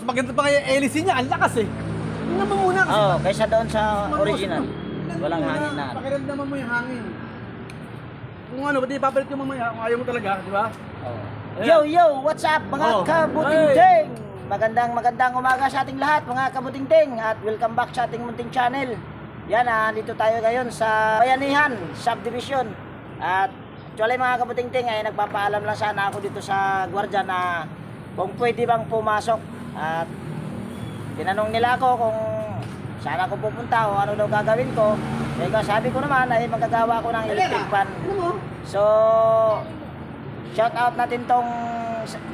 maganda pa nga yung hélice niya, ang lakas eh. Tingnan mo muna kasi. Oo, kaysa doon sa original. Walang hangin na. Pakiramdaman mo yung hangin. Kung ano, ba't ipapalit yung mamaya kung ayaw mo talaga, di ba? Oh. Yo, what's up mga kabutingting? Magandang umaga sa ating lahat mga kabutingting at welcome back sa ating munting channel. Yan, dito tayo ngayon sa Bayanihan Subdivision. At actually mga kabutingting ay nagpapaalam lang sana ako dito sa gwardiya na kung pwede bang pumasok. At tinanong nila ako kung saan ako pupunta o ano daw gagawin ko. Kaya sabi ko naman ay magagawa ko ng electric fan. So shout out natin tong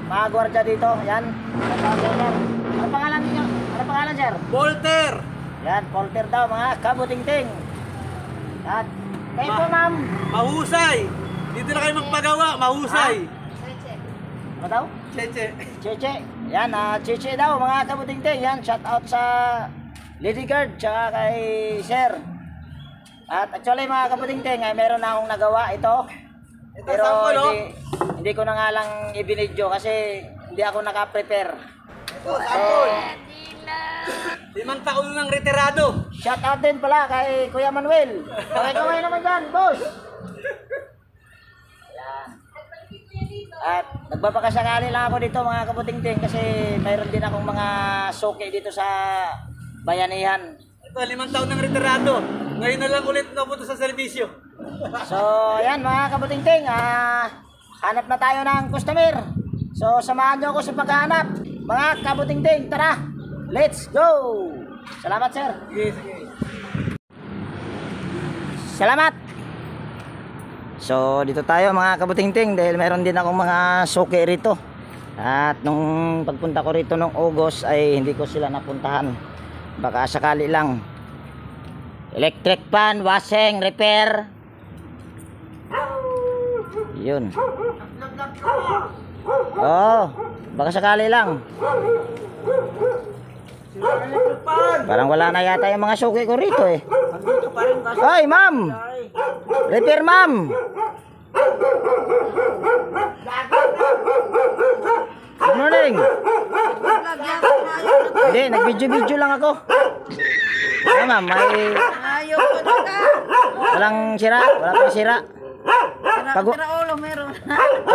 mga gwardiya dito. Yan. Ano pangalan niyo? Ano pangalan, sir? Volter! Yan, Volter daw mga kabutingting. At kayo po, ma'am. Mahusay! Dito na kayo magpagawa, mahusay! Ano daw? Cheche. Cheche. Yan, Cheche daw mga kabutingting. Yan, shout out sa Lady Guard tsaka kay Sir. At actually mga kabutingting ay meron na akong nagawa ito. Pero hindi ko na nga lang ibinidyo kasi hindi ako naka-prepare. Ito, sample! 5 taon ng retirado. Shout out din pala kay Kuya Manuel. Kaway naman dyan, boss. Ayan. At nagbabakasakali lang ako dito mga kabutingting kasi mayroon din akong mga suki dito sa Bayanihan. Ito, 5 taon ng retirado. Ngayon na lang ulit napunta sa serbisyo. So, ayan mga kabutingting, hanap na tayo ng customer. So, samahan nyo ako sa paghahanap. Mga kabutingting, tara! Let's go! Salamat, sir. Sige, sige. Salamat! So, dito tayo mga kabutingting dahil meron din akong mga suki rito. At nung pagpunta ko rito nung August ay hindi ko sila napuntahan. Baka sakali lang. Electric fan, washing, repair. Yun. Oh, baka sakali lang. Parang wala na yata yung mga suki ko rito eh. Ay, ma'am. Repair, ma'am. Good morning. Hindi, nag-video lang ako. Ay, ma'am, may walang sira, wala pang sira. Pag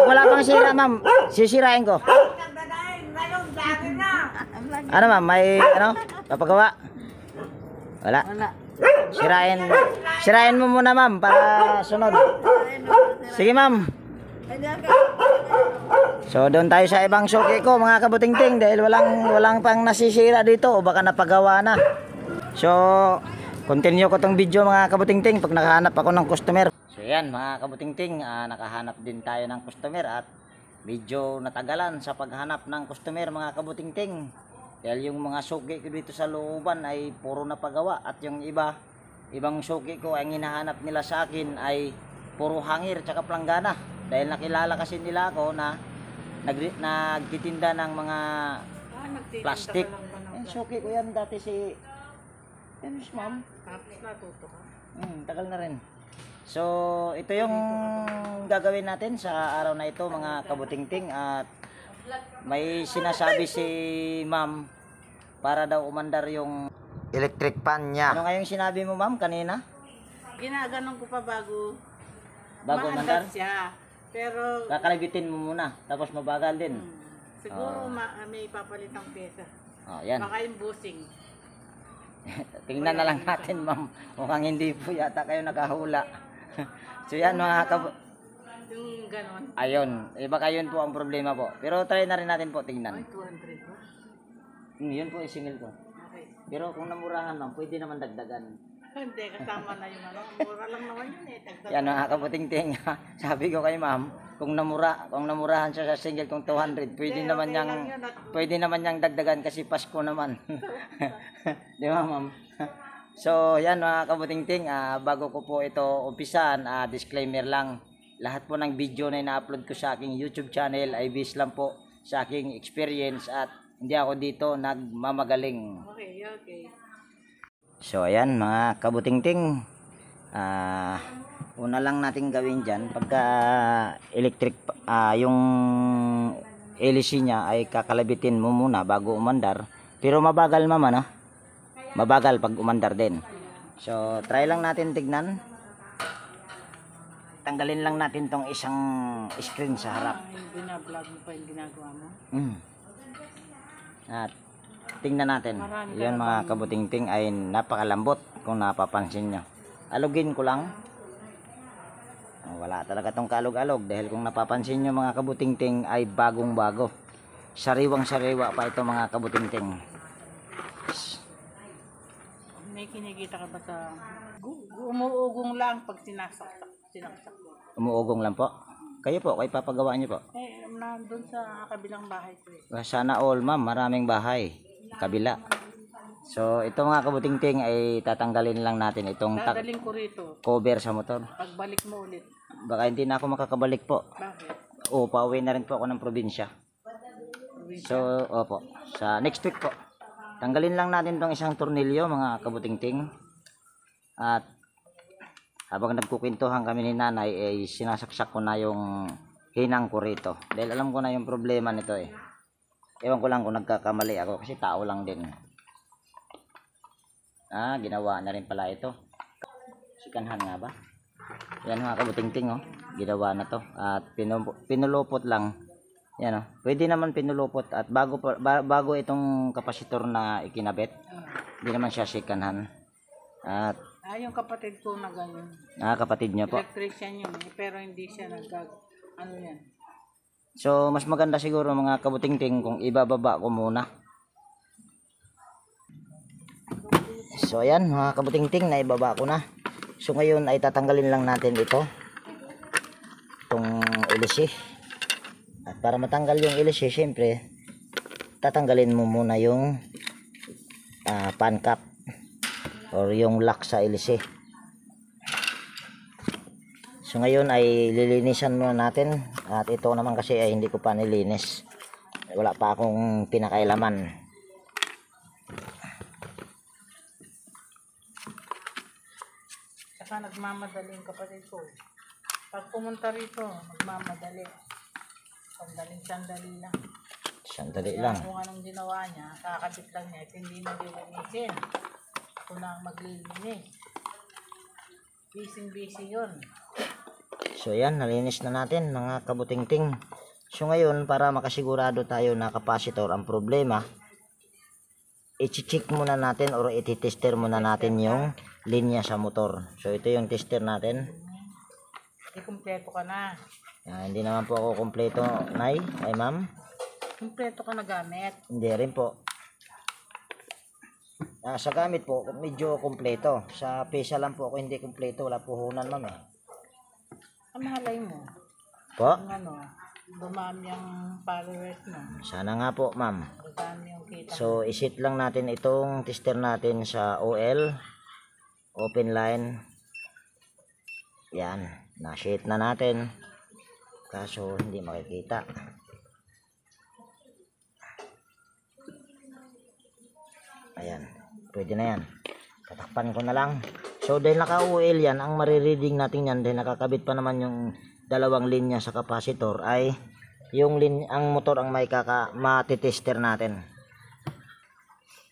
wala pang sira, ma'am, sisirain ko. Ano, ma'am, may ano, papagawa? Wala. Sirain mo muna, ma'am, para sunod. Sige, ma'am. So doon tayo sa ibang suki ko mga kabutingting dahil walang pang nasisira dito o baka napagawa na. So continue ko tong video mga kabutingting pag nakahanap ako ng customer. So yan mga kabutingting, nakahanap din tayo ng customer at medyo natagalan sa paghanap ng customer mga kabutingting. Dahil yung mga suki ko dito sa looban ay puro napagawa at yung ibang suki ko ang hinahanap nila sa akin ay puro hangir tsaka planggana. Dahil nakilala kasi nila ako na nagtitinda ng mga plastic. Suki ko yan dati si ma'am. Tapos natuto ka. Tagal na rin. So ito yung gagawin natin sa araw na ito mga kabutingting. At may sinasabi si ma'am para daw umandar yung electric fan niya. Ano nga yung sinabi mo ma'am kanina? Ginaganon ko pa bago umandar siya. Pero kakalabitin mo muna tapos mabagal din. Siguro may papalitang pesa. Yan. Baka yung busing. Tingnan na lang natin ma'am. Mukhang hindi po yata kayo nakahula. So yan mga Yung ganon. ayun. Baka yun po ang problema po. Pero try na rin natin po tingnan. 200 ba? Yun po isingil ko. Okay. Pero kung namurahan ma'am, pwede naman dagdagan. Hindi, kasama na yung ano. Mura lang naman yun eh. Yan mga kabutingting. Sabi ko kay ma'am, kung namurahan siya sa single kung 200, pwede naman niyang dagdagan kasi Pasko naman. Di ba ma'am? So yan mga kabutingting, bago ko po ito umpisan, disclaimer lang. Lahat po ng video na ina-upload ko sa aking YouTube channel ay based lang po sa aking experience at hindi ako dito nagmamagaling. Okay. So ayan mga kabutingting, una lang natin gawin dyan pagka electric yung LC niya ay kakalabitin mo muna bago umandar. Pero mabagal mama, no? Mabagal pag umandar din. So, try lang natin tignan. Tanggalin lang natin tong isang screen sa harap. Yung binablog mo pa yung ginagawa mo. At tingnan natin. Yan mga kabutingting ay napakalambot kung napapansin nyo. Alugin ko lang. Wala talaga tong kalog-alog dahil kung napapansin nyo mga kabutingting ay bagong bago. Sariwang sariwa pa ito mga kabutingting. May kinikita ka ba sa umuugong lang pag sinaksak mo? Umuugong lang po. Kayo po, kayo papagawa nyo po. Nandun sa kabilang bahay ko eh. Sana all ma'am, maraming bahay. Kabila. So ito mga kabutingting ay tatanggalin lang natin itong Dadaling ko rito. cover sa motor. Pagbalik mo ulit. Baka hindi na ako makakabalik po. Bakit? O pauwi na rin po ako ng probinsya. So opo, sa next week po. Tanggalin lang natin tong isang tornilyo mga kabutingting. At habang nagkukwentuhan kami ni nanay ay sinasaksak ko na yung hinang ko rito. Dahil alam ko na yung problema nito eh. Ewan ko lang kung nagkakamali ako kasi tao lang din. Ginawa na rin pala ito. Sikanhan nga ba? Yan mga kabutingting oh. Ginawa na to. At pinulupot lang. Yan oh. Pwede naman pinulupot at bago itong kapasitor na ikinabit. Hindi naman siya sikanhan. At yung kapatid ko na ganyan. kapatid niyo po. Electrician yun eh, pero hindi siya ano yan. So mas maganda siguro mga kabutingting kung ibababa ko muna. So ayan mga kabutingting, naibaba ko na. So ngayon ay tatanggalin lang natin ito. Itong LC. At para matanggal yung LC, syempre tatanggalin mo muna yung pan cap or yung lock sa LC. So ngayon ay lilinisan muna natin. At ito naman kasi ay hindi ko pa nilinis. Wala pa akong pinakailaman. Saka nagmamadali yung kapatid ko. Pag pumunta rito, nagmamadali. Sandali lang. Sandali lang. Kung anong ginawa niya, kakabit lang niya at hindi na lilinisin. Ako na ang maglilinis. Busy yun. So yan, nalinis na natin mga kabutingting. So ngayon, para makasigurado tayo na kapasitor ang problema, i-check muna natin or i-tester muna natin yung linya sa motor. So ito yung tester natin. Kumpleto ka na. Hindi naman po ako kumpleto, Nay, ay ma'am. Kumpleto ka na gamit. Hindi rin po. Sa gamit po, medyo kumpleto. Sa pesa lang po ako hindi kumpleto. Wala puhunan ma'am eh. Ang mahalay mo. Po? Ang dumami ang followers mo. Sana nga po ma'am. Dumami yung kita. So isit lang natin itong tester natin sa OL. Open line. Yan. Na-sheet na natin. Kaso hindi makikita. Ayan. Pwede na yan. Tatakpan ko na lang. So dahil naka-OL yan, ang marireading natin yan dahil nakakabit pa naman yung dalawang linya sa kapasitor ay yung ang motor ang may matitester natin.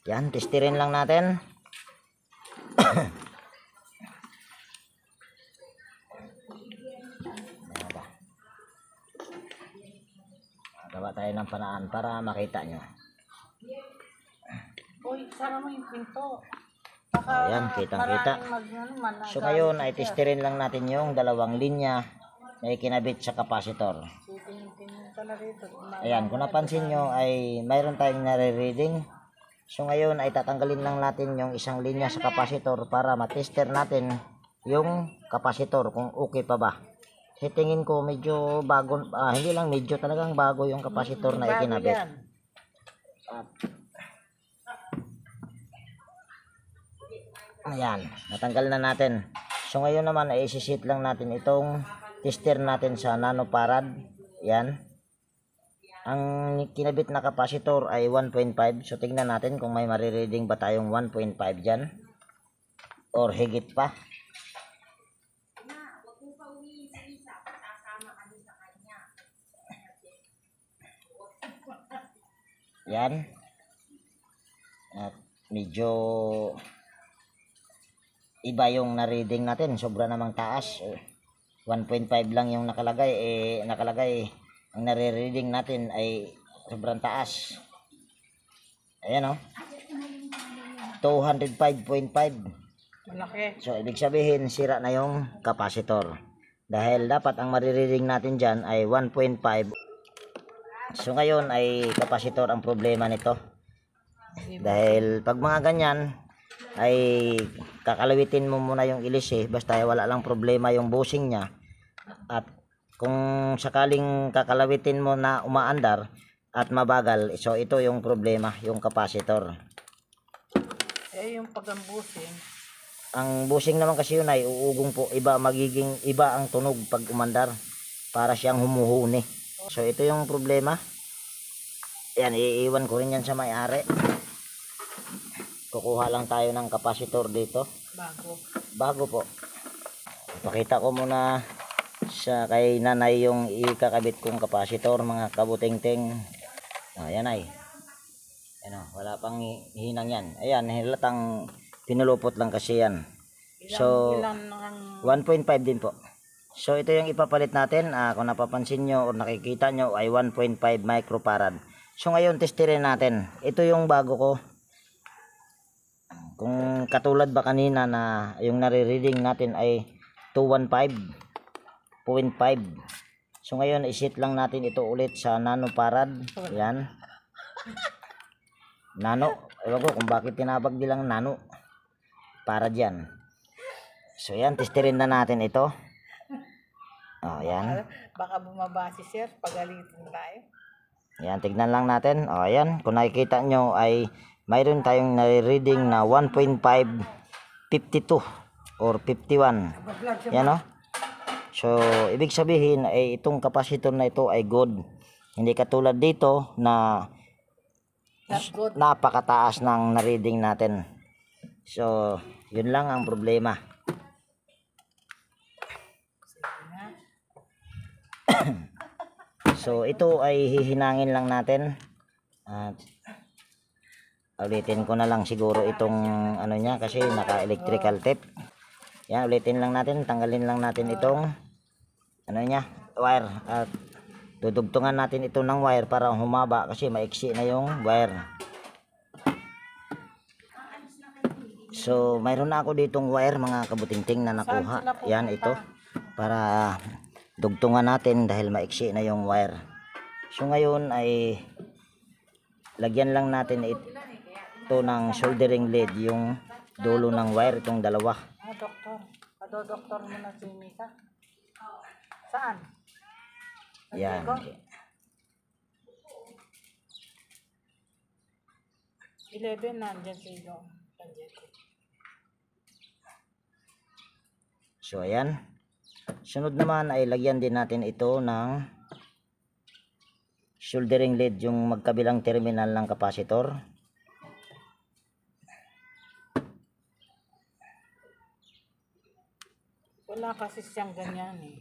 Yan, testerin lang natin. Gawa tayo ng panaan para makita nyo. Uy, sara mo yung pinto. Ayan, kitang-kita. So ngayon ay testerin lang natin yung dalawang linya na ikinabit sa kapasitor. Ayan, kung napansin nyo ay mayroon tayong nare-reading. So ngayon ay tatanggalin lang natin yung isang linya sa kapasitor para matester natin yung kapasitor kung okay pa ba. Kasi tingin ko medyo bago, hindi lang medyo, talagang bago yung kapasitor na ikinabit. Ayan, natanggal na natin. So ngayon naman ay isisit lang natin itong tester natin sa nanofarad. Yan. Ang kinabit na kapasitor ay 1.5. So tingnan natin kung may marireading ba tayong 1.5 dyan. Or higit pa. Yan. At medyo iba yung na-reading natin. Sobra namang taas. 1.5 lang yung nakalagay. Ang nare-reading natin ay sobrang taas. Ayan o. 205.5. Malaki. So, ibig sabihin, sira na yung capacitor. Dahil dapat ang marireading natin dyan ay 1.5. So, ngayon ay capacitor ang problema nito. Dahil pag mga ganyan, ay kakalawitin mo muna yung ilis basta wala lang problema yung bushing niya. At kung sakaling kakalawitin mo na umaandar at mabagal, so ito yung problema, yung capacitor. Yung pagambusin. Ang bushing naman kasi yun ay uugong po, magiging iba ang tunog pag umandar, para siyang humuhuni. So ito yung problema. Yan, iiwan ko rin yan sa may-ari. Kukuha lang tayo ng capacitor dito. Bago po. Pakita ko muna sa kay nanay yung ikakabit kong capacitor, mga kabuting-ting. Ayan ay. Ano, wala pang hinang yan. Ayan, hilatang pinulupot lang kasi yan. So, 1.5 din po. So, ito yung ipapalit natin. Kung napapansin nyo o nakikita nyo ay 1.5 microfarad. So, ngayon testirin natin. Ito yung bago ko. Kung katulad ba kanina na yung nare-reading natin ay 215.5. So ngayon isit lang natin ito ulit sa nanofarad. Yan. Nano. Ewan ko kung bakit tinabag nilang nano. Para dyan. So yan, testirin na natin ito. Oh, yan. Baka bumaba si sir, pagalitin tayo. Yan, tignan lang natin. O, ayan. Kung nakikita nyo ay mayroon tayong nare-reading na 1.552 or 51. Yan o. So, ibig sabihin ay itong capacitor na ito ay good. Hindi katulad dito na napakataas ng na-reading natin. So, yun lang ang problema. So, ito ay hihinangin lang natin. At ulitin ko na lang siguro itong ano niya kasi naka-electrical tape. Yan, ulitin lang natin, tanggalin lang natin itong ano niya, wire, at dudugtungan natin ito ng wire para humaba kasi maiksi na yung wire. So, mayroon na ako ditong wire, mga kabutingting, na nakuha. Yan, ito para dugtungan natin dahil maiksi na yung wire. So, ngayon ay lagyan lang natin ito ng soldering lead, yung dulo ng wire, itong dalawa. Doktor. Doktor mo na si Mika. Saan? Yan. 11 nandiyan sa iyo. So, ayan. Sunod naman ay lagyan din natin ito ng soldering lead, yung magkabilang terminal ng capacitor. Wala kasi siyang ganyan eh.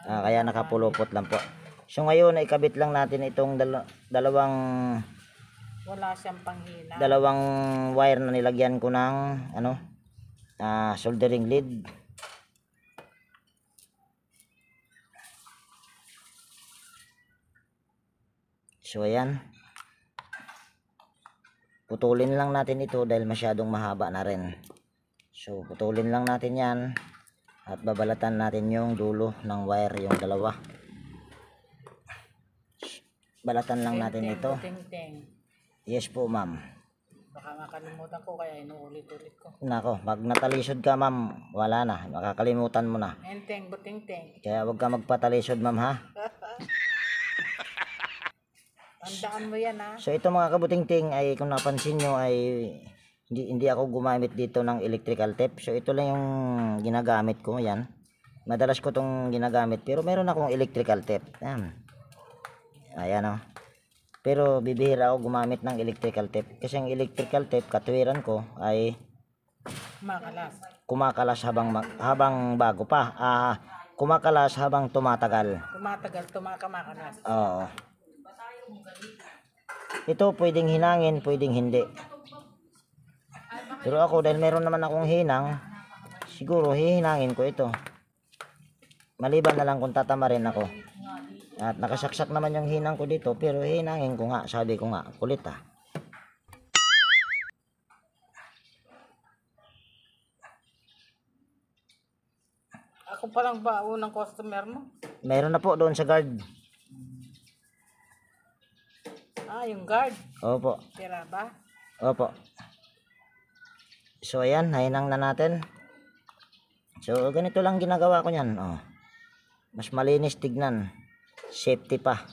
Kaya nakapulupot lang po. So ngayon ay ikabit lang natin itong dalawang wala siyang panghina. Dalawang wire na nilagyan ko ng ano, soldering lead. So ayan. Putulin lang natin ito dahil masyadong mahaba na rin. So putulin lang natin yan at babalatan natin yung dulo ng wire, yung dalawa. Balatan lang natin ito. Yes po, ma'am. Baka makalimutan ko kaya inuulit-ulit ko. Nako, pag natalisod ka, ma'am, wala na, makakalimutan mo na. Enteng, buting-teng. Kaya wag ka magpatalisod, ma'am, ha. Tandaan mo yan, ha. So ito mga kabuting-ting ay kung napansin nyo ay hindi ako gumamit dito ng electrical tape. So ito lang yung ginagamit ko, yan. Madalas ko tong ginagamit pero meron akong electrical tape. Yan. Ayan o. Pero bibihira ako gumamit ng electrical tape kasi ang electrical tape, katwiran ko ay kumakalas habang bago pa. Kumakalas habang tumatagal. Tumatagal, kumakalas. Oo. Ito pwedeng hinangin, pwedeng hindi. Pero ako dahil meron naman akong hinang, siguro hihinangin ko ito. Maliban na lang kung tatamarin ako. At nakasaksak naman yung hinang ko dito, pero hihinangin ko nga, sabi ko nga, kulit ah. Ako palang ba unang customer mo? Meron na po doon sa guard. Ah, yung guard. Opo, Tira ba? opo. So ayan, hinang na natin. So ganito lang ginagawa ko niyan. Oh. Mas malinis tignan. Safety pa.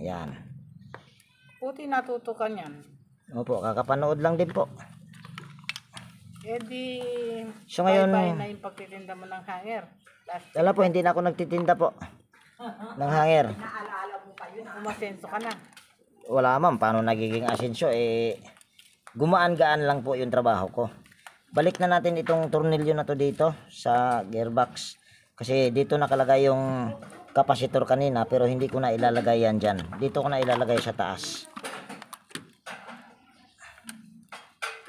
Ayan. Puti natutukan yan. Opo, kakapanood lang din po. Eh di, So ngayon, bye-bye na yung pagtitinda mo ng hanger. wala po, hindi na ako nagtitinda po ng hanger. Umasenso ka na. Wala man, paano nagiging asensyo? Gumaan-gaan lang po yung trabaho ko. Balik na natin itong tornilyo na to dito sa gearbox. Kasi dito nakalagay yung kapasitor kanina, pero hindi ko na ilalagay yan dyan. Dito ko na ilalagay sa taas.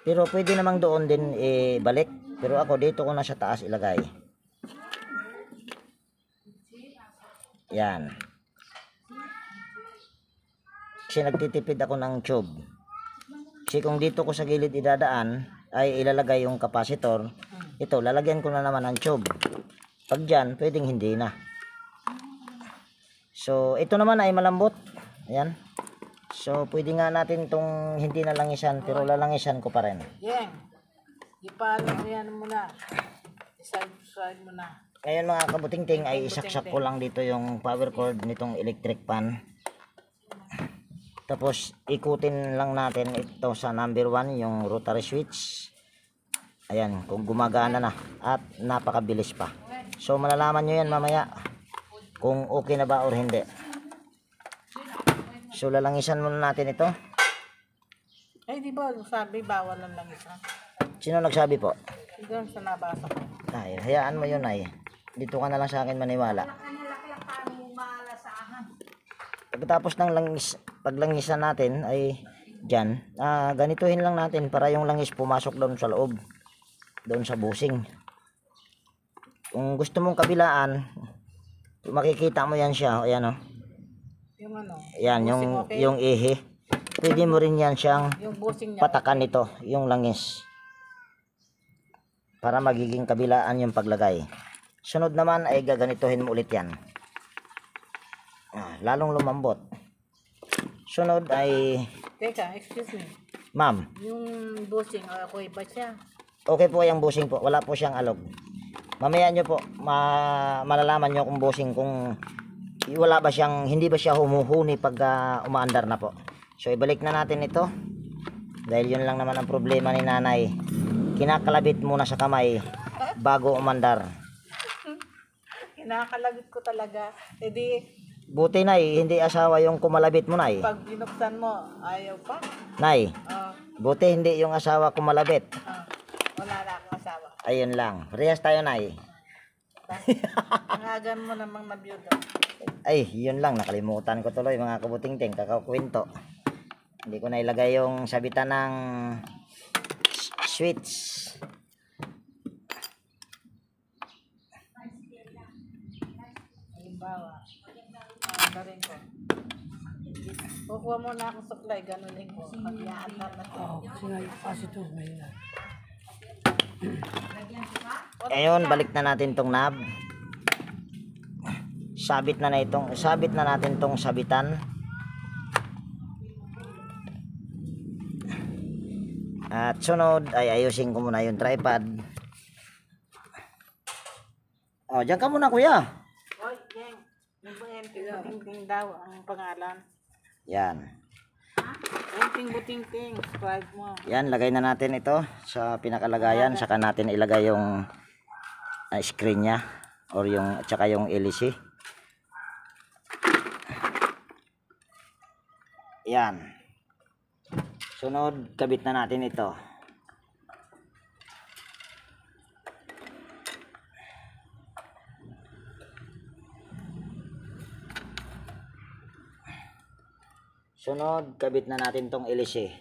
Pero pwede namang doon din balik. Pero ako dito ko na sa taas ilagay. Yan. Kasi nagtitipid ako ng tube. Kasi kung dito ko sa gilid idadaan, ay ilalagay yung kapasitor. Ito, lalagyan ko na naman ng tube. Pag dyan, pwedeng hindi na. So, ito naman ay malambot. Ayan. So, pwede nga natin itong hindi na langisan, pero lalangisan ko pa rin. Yang, ipalo yan muna. Side mo na. Ngayon mga kabutingting ay isaksak ko lang dito yung power cord nitong electric pan. Tapos ikutin lang natin ito sa number 1 yung rotary switch. Ayan, kung gumagana na at napakabilis pa. So malalaman nyo yan mamaya kung okay na ba or hindi. So lalangisan muna natin ito. Eh di ba sabi bawal ang langis ha? Sino nagsabi po? Doon sa nabasa ko. Ay, hayaan mo yun ay. Dito ka na lang sa akin maniwala. Pagkatapos ng paglangisan natin ay dyan, ganituhin lang natin para yung langis pumasok doon sa loob, doon sa busing. Kung gusto mong kabilaan, makikita mo yan siya, ayan o. Yung ano? Yan, yung ihi. Pwede mo rin yan siyang Yung busing niya. patakan nito, yung langis. Para magiging kabilaan yung paglagay. Sunod naman ay gaganituhin mo ulit yan. Lalong lumambot. Sunod ay... Teka, excuse me. Ma'am, Yung busing, ako iba siya. okay po yung busing po. Wala po siyang alog. Mamaya nyo po, malalaman nyo kung busing kung wala ba siyang, hindi ba siya humuhuni pag umaandar na po. So ibalik na natin ito. Dahil yun lang naman ang problema ni nanay. Kinakalabit muna sa kamay bago umandar. Kinakalagit ko talaga. E di, Buti nay, hindi asawa yung kumalabit mo nay. pag binuksan mo, ayaw pa. Nay, Ah, buti hindi yung asawa kumalabit. wala na akong asawa. Ayun lang. Parehas tayo nay. Nangagan mo namang nabiyudo. Ay, yun lang. Nakalimutan ko tuloy mga kabutingting. Kakakwento. Hindi ko na ilagay yung sabitan ng switch. Halimbawa, rin ko. Kukuha mo na akong supply, ganunin ko. Pag-iaan na ito. Ayun, balik na natin tong knob. Sabit na natin tong sabitan. At sunod ay ayusin ko muna yung tripod. Oh, diyan ka muna kuya. Oy, Jeng. Yung buting-buting daw ang pangalan. Yan. Buting-buting, subscribe mo. Yan, lagay na natin ito sa pinakalagayan. Saka natin ilagay yung screen niya or yung tsaka yung LEC. Yan. Sunod, kabit na natin ito. Sunod, kabit na natin tong LC.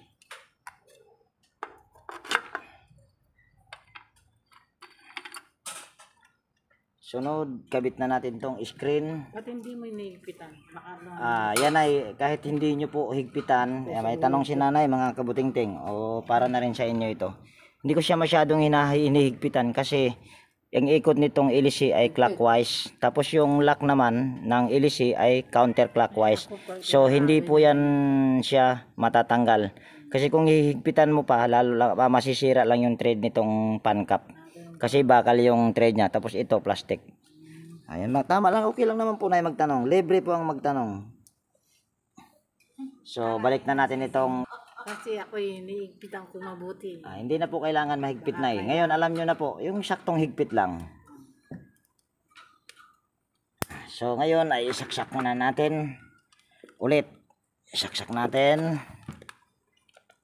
Sunod, kabit na natin tong screen. Ba't hindi mo inihigpitan? Baka Yan ay kahit hindi nyo po higpitan, may tanong si nanay mga kabutingting, o para na rin sa inyo ito. Hindi ko siya masyadong hinihigpitan kasi yung ikot nitong LC ay clockwise. Tapos yung lock naman ng LC ay counterclockwise. So hindi po yan siya matatanggal. Kasi kung hihigpitan mo pa, lalo masisira lang yung thread nitong pan cap. Kasi bakal yung thread niya. Tapos ito plastic. Ayan, tama lang, okay lang naman po na magtanong. Libre po ang magtanong. So balik na natin itong kasi ako hinihigpitan ko mabuti. hindi na po kailangan mahigpit na Ngayon alam nyo na po, yung saktong higpit lang. So ngayon ay isaksak muna natin. Ulit. Isaksak natin.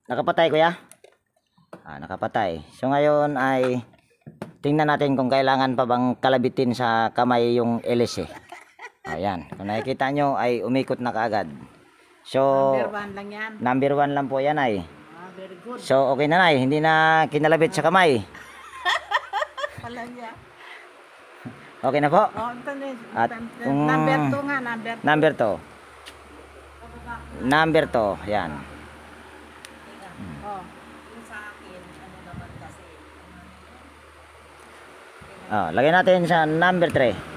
Nakapatay kuya? Nakapatay. So ngayon ay tingnan natin kung kailangan pa bang kalabitin sa kamay yung LC. Ayan. Kung nakikita nyo ay umikot na kaagad. So, Number 1 lang yan. Number 1 lang po yan ay. Very good. So, okay na nay. Hindi na kinalabit sa kamay. Pala niya. Okay na po? At kung number 2 nga, number 2. Number 2. Yan. Oh. Lagay natin sa number 3.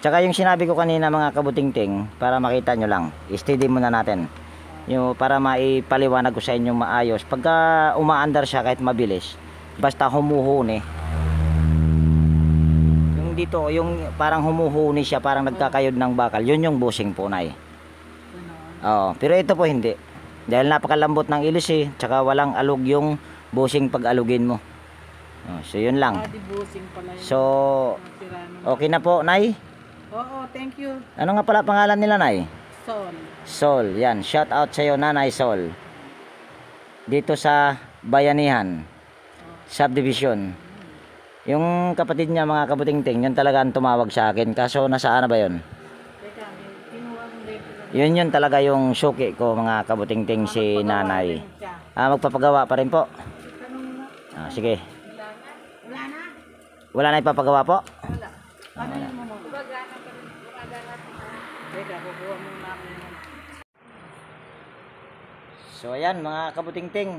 Tsaka yung sinabi ko kanina mga kabutingting, para makita nyo lang, steady muna natin. Yung para maipaliwanag ko sa inyo maayos. Pagka umaandar siya kahit mabilis, basta humuhuni. Yung dito, yung parang humuhuni siya, parang nagkakayod ng bakal. Yun yung bushing po nay. Pero ito po hindi. Dahil napakalambot ng LC, tsaka walang alog yung bushing pag alugin mo. So yun lang. So okay na po nay. Oo, thank you. Ano nga pala pangalan nila nay? Sol. Sol, yan. Shout out sa iyo Nanay Sol. Dito sa Bayanihan Subdivision. Yung kapatid niya mga kabutingting, yun talaga ang tumawag sa akin. Kaso nasaan na ba yun? Teka, kinuha kong dito. Yun talaga yung suki ko mga kabutingting si Nanay. Magpapagawa pa rin po. Sige. Wala na? Wala na ipapagawa po? Wala. Ano yun mo? Teka, kukuha mo namin. So ayan mga kabutingting,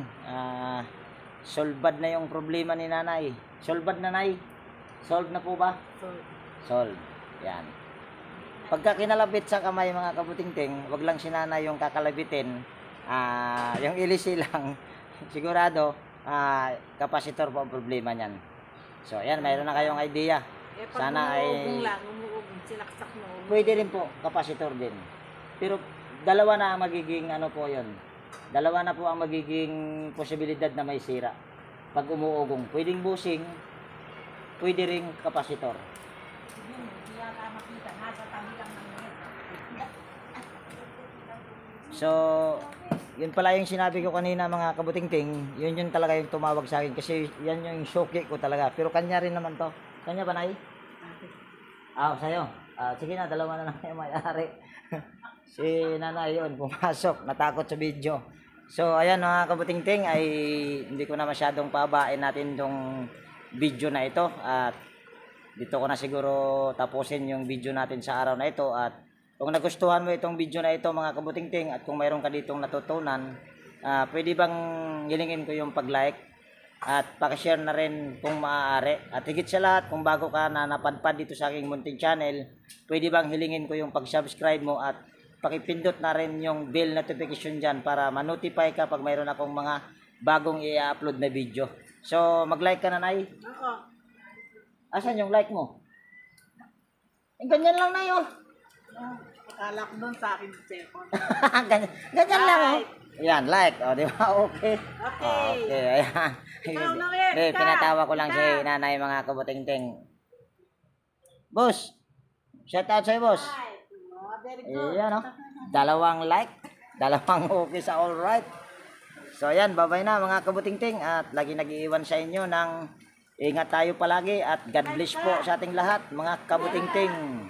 solved na yung problema ni nanay. Solved na nay? Solved na po ba? Solved. Yan. Pagka kinalabit sa kamay mga kabutingting, wag lang si nanay yung kakalabitin. Yung ilisi lang, sigurado, kapasitor po ang problema niyan. So ayan, mayroon na kayong idea. Sana ay sinaksak mo. pwede rin po, kapasitor din. Pero dalawa na ang magiging ano po 'yon. Dalawa na po ang magiging posibilidad na may sira. Pag umuugong, pwedeng bushing, pwede ring kapasitor. So, yun pala yung sinabi ko kanina mga kabutingting, yun talaga yung tumawag sa akin kasi yan yung suki ko talaga. Pero kanya rin naman to. Kanya ba nay? Sa'yo. Sige na, dalawa na lang yung may-ari. Si nanay yun, pumasok, natakot sa video. So, ayan mga kabutingting, ay hindi ko na masyadong pabain natin tong video na ito. At dito ko na siguro tapusin yung video natin sa araw na ito. At kung nagustuhan mo itong video na ito mga kabutingting, at kung mayroon ka ditong natutunan, pwede bang hilingin ko yung pag-like? At pakishare na rin kung maaari. At higit sa lahat, kung bago ka na napadpad dito sa aking munting channel, pwede bang hilingin ko yung pag-subscribe mo at pakipindot na rin yung bell notification dyan para ma-notify ka pag mayroon akong mga bagong i-upload na video. So, mag-like ka na, Nay. Oo. Asan yung like mo? Ganyan lang, Nay, oh. Akala ko doon sa akin cellphone. ganyan lang, oh. Yan, like. O, di ba? Okay. Okay, ayan. Pinatawa ko lang si nanay mga kabutingting. Boss, shout out sa'yo, boss. Very good. Ayan, oh. Dalawang like, dalawang okay sa all right. So, ayan, bye-bye na mga kabutingting. At lagi nag-iiwan sa inyo ng ingat tayo palagi. At God bless po sa ating lahat, mga kabutingting.